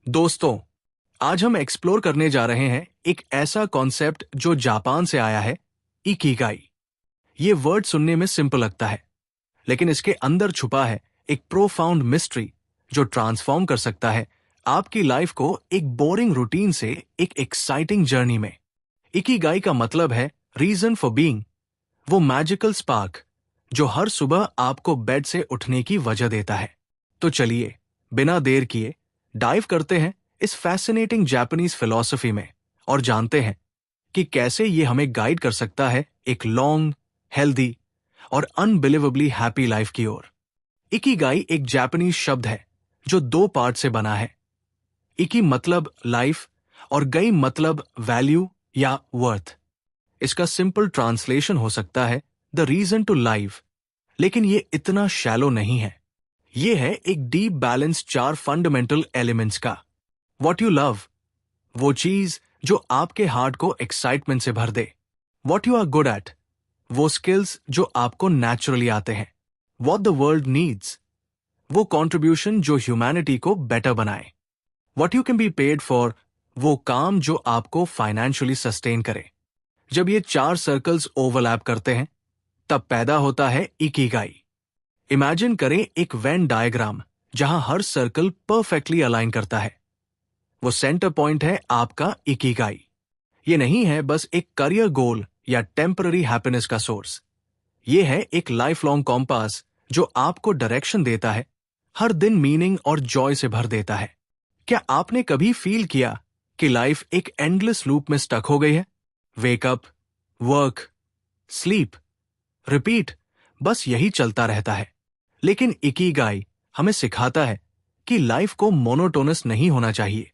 दोस्तों, आज हम एक्सप्लोर करने जा रहे हैं एक ऐसा कॉन्सेप्ट जो जापान से आया है, इकिगाई। ये वर्ड सुनने में सिंपल लगता है, लेकिन इसके अंदर छुपा है एक प्रोफाउंड मिस्ट्री जो ट्रांसफॉर्म कर सकता है आपकी लाइफ को एक बोरिंग रूटीन से एक एक्साइटिंग जर्नी में। इकिगाई का मतलब है रीजन फॉर बीइंग, वो मैजिकल स्पार्क जो हर सुबह आपको बेड से उठने की वजह देता है। तो चलिए, बिना देर किए डाइव करते हैं इस फैसिनेटिंग जापानीज फिलॉसफी में और जानते हैं कि कैसे ये हमें गाइड कर सकता है एक लॉन्ग, हेल्दी और अनबिलीवेबली हैप्पी लाइफ की ओर। इकिगाई एक जापानीज शब्द है जो दो पार्ट से बना है। इकी मतलब लाइफ और गई मतलब वैल्यू या वर्थ। इसका सिंपल ट्रांसलेशन हो सकता है द रीजन टू लाइव, लेकिन ये इतना शैलो नहीं है। ये है एक डीप बैलेंस चार फंडामेंटल एलिमेंट्स का। वॉट यू लव, वो चीज जो आपके हार्ट को एक्साइटमेंट से भर दे। What you are good at, वो स्किल्स जो आपको नेचुरली आते हैं। वॉट द वर्ल्ड नीड्स, वो कॉन्ट्रीब्यूशन जो ह्यूमैनिटी को बेटर बनाए। What you can be paid for, वो काम जो आपको फाइनेंशियली सस्टेन करे। जब ये चार सर्कल्स ओवरलैप करते हैं तब पैदा होता है इकिगाई। इमेजिन करें एक वेन डायग्राम जहां हर सर्कल परफेक्टली अलाइन करता है। वो सेंटर पॉइंट है आपका इकिगाई। ये नहीं है बस एक करियर गोल या टेम्पररी हैप्पीनेस का सोर्स। ये है एक लाइफ लॉन्ग कॉम्पास जो आपको डायरेक्शन देता है, हर दिन मीनिंग और जॉय से भर देता है। क्या आपने कभी फील किया कि लाइफ एक एंडलेस लूप में स्टक हो गई है? वेकअप, वर्क, स्लीप, रिपीट, बस यही चलता रहता है। लेकिन इकिगाई हमें सिखाता है कि लाइफ को मोनोटोनस नहीं होना चाहिए।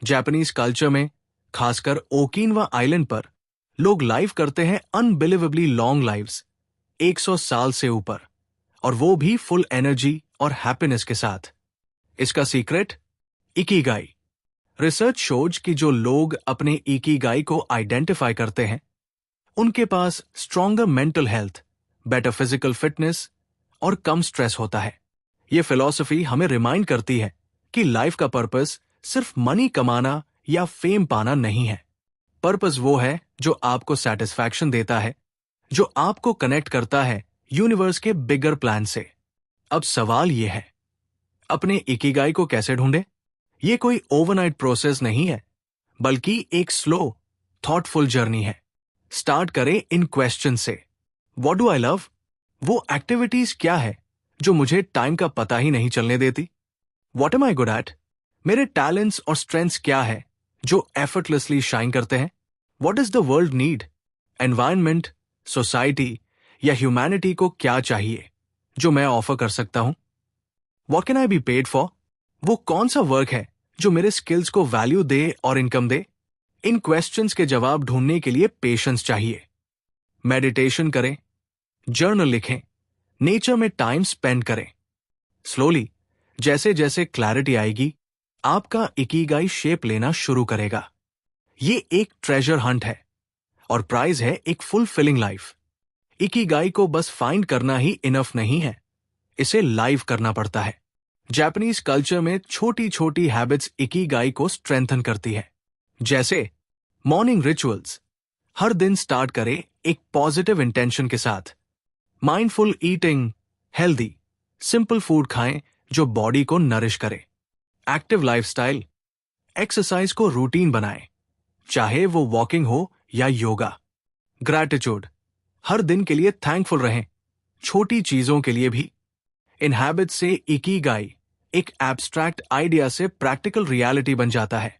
जापानीज कल्चर में, खासकर ओकिनावा आइलैंड पर, लोग लाइव करते हैं अनबिलीवेबली लॉन्ग लाइव्स, 100 साल से ऊपर, और वो भी फुल एनर्जी और हैप्पीनेस के साथ। इसका सीक्रेट इकिगाई। रिसर्च शोज कि जो लोग अपने इकिगाई को आइडेंटिफाई करते हैं उनके पास stronger mental health, better physical fitness और कम स्ट्रेस होता है। ये फिलॉसफी हमें रिमाइंड करती है कि लाइफ का पर्पस सिर्फ मनी कमाना या फेम पाना नहीं है। पर्पस वो है जो आपको सेटिस्फैक्शन देता है, जो आपको कनेक्ट करता है यूनिवर्स के बिगर प्लान से। अब सवाल ये है, अपने इकिगाई को कैसे ढूंढे? ये कोई ओवरनाइट प्रोसेस नहीं है, बल्कि एक स्लो, थॉटफुल जर्नी है। स्टार्ट करें इन क्वेश्चन से। व्हाट डू आई लव, वो एक्टिविटीज क्या है जो मुझे टाइम का पता ही नहीं चलने देती? What am I good at, मेरे टैलेंट्स और स्ट्रेंथ्स क्या है जो एफर्टलेसली शाइन करते हैं? What does the world need, environment, society या ह्यूमैनिटी को क्या चाहिए जो मैं ऑफर कर सकता हूं? What can I B paid for, वो कौन सा वर्क है जो मेरे स्किल्स को वैल्यू दे और इनकम दे? इन क्वेश्चंस के जवाब ढूंढने के लिए पेशेंस चाहिए। मेडिटेशन करें, जर्नल लिखें, नेचर में टाइम स्पेंड करें। स्लोली, जैसे जैसे क्लैरिटी आएगी, आपका इकिगाई शेप लेना शुरू करेगा। ये एक ट्रेजर हंट है और प्राइज है एक फुलफिलिंग लाइफ। इकिगाई को बस फाइंड करना ही इनफ नहीं है, इसे लाइव करना पड़ता है। जापानीज कल्चर में छोटी छोटी हैबिट्स इकिगाई को स्ट्रेंथन करती है। जैसे मॉर्निंग रिचुअल्स, हर दिन स्टार्ट करें एक पॉजिटिव इंटेंशन के साथ। Mindful eating, healthy, simple food खाएं जो बॉडी को नरिश करे। एक्टिव लाइफस्टाइल, एक्सरसाइज को रूटीन बनाएं, चाहे वो वॉकिंग हो या योगा। ग्रैटिट्यूड, हर दिन के लिए थैंकफुल रहें, छोटी चीजों के लिए भी। इन हैबिट से इकिगाई एक एब्स्ट्रैक्ट आइडिया से प्रैक्टिकल रियलिटी बन जाता है।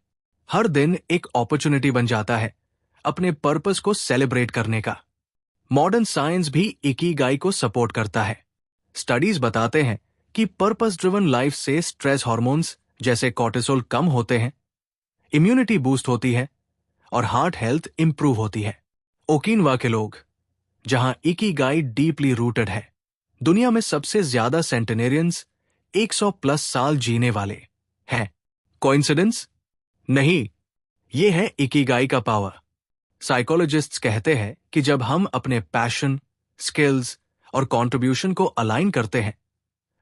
हर दिन एक अपॉर्चुनिटी बन जाता है अपने पर्पस को सेलिब्रेट करने का। मॉडर्न साइंस भी इकिगाई को सपोर्ट करता है। स्टडीज बताते हैं कि पर्पस ड्रिवन लाइफ से स्ट्रेस हार्मोन्स जैसे कॉर्टिसोल कम होते हैं, इम्यूनिटी बूस्ट होती है और हार्ट हेल्थ इंप्रूव होती है। ओकिनावा के लोग, जहां इकिगाई डीपली रूटेड है, दुनिया में सबसे ज्यादा सेंटेनेरियंस 100+ साल जीने वाले हैं। कोइंसिडेंस? नहीं, ये है इकिगाई का पावर। साइकोलॉजिस्ट्स कहते हैं कि जब हम अपने पैशन, स्किल्स और कंट्रीब्यूशन को अलाइन करते हैं,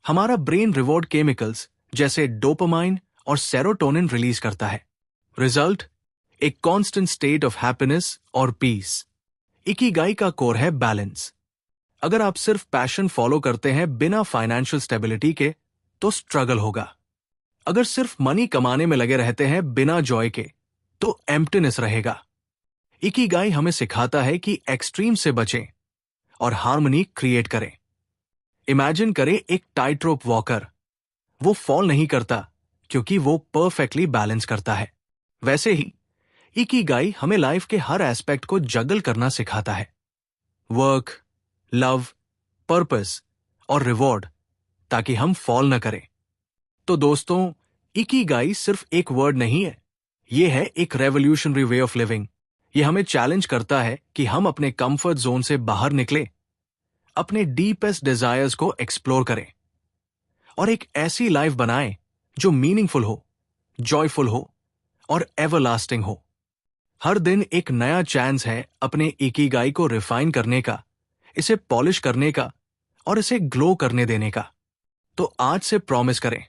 हमारा ब्रेन रिवॉर्ड केमिकल्स जैसे डोपामाइन और सेरोटोनिन रिलीज करता है। रिजल्ट, एक कांस्टेंट स्टेट ऑफ हैप्पीनेस और पीस। इकिगाई का कोर है बैलेंस। अगर आप सिर्फ पैशन फॉलो करते हैं बिना फाइनेंशियल स्टेबिलिटी के, तो स्ट्रगल होगा। अगर सिर्फ मनी कमाने में लगे रहते हैं बिना जॉय के, तो एम्प्टीनेस रहेगा। इकिगाई हमें सिखाता है कि एक्सट्रीम से बचें और हार्मनी क्रिएट करें। इमेजिन करें एक टाइट रोप वॉकर। वो फॉल नहीं करता क्योंकि वो परफेक्टली बैलेंस करता है। वैसे ही इकिगाई हमें लाइफ के हर एस्पेक्ट को जगल करना सिखाता है। वर्क, लव, पर्पस और रिवॉर्ड, ताकि हम फॉल न करें। तो दोस्तों, इकिगाई सिर्फ एक वर्ड नहीं है, ये है एक रेवोल्यूशनरी वे ऑफ लिविंग। ये हमें चैलेंज करता है कि हम अपने कंफर्ट जोन से बाहर निकले, अपने डीपेस्ट डिजायर्स को एक्सप्लोर करें और एक ऐसी लाइफ बनाएं जो मीनिंगफुल हो, जॉयफुल हो और एवरलास्टिंग हो। हर दिन एक नया चांस है अपने इकिगाई को रिफाइन करने का, इसे पॉलिश करने का और इसे ग्लो करने देने का। तो आज से प्रॉमिस करें,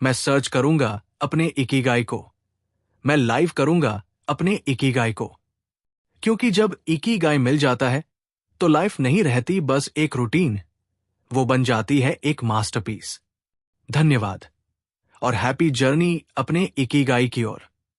मैं सर्च करूंगा अपने इकिगाई को, मैं लाइव करूंगा अपने इकिगाई को। क्योंकि जब इकिगाई मिल जाता है तो लाइफ नहीं रहती बस एक रूटीन, वो बन जाती है एक मास्टरपीस। धन्यवाद और हैप्पी जर्नी अपने इकिगाई की ओर।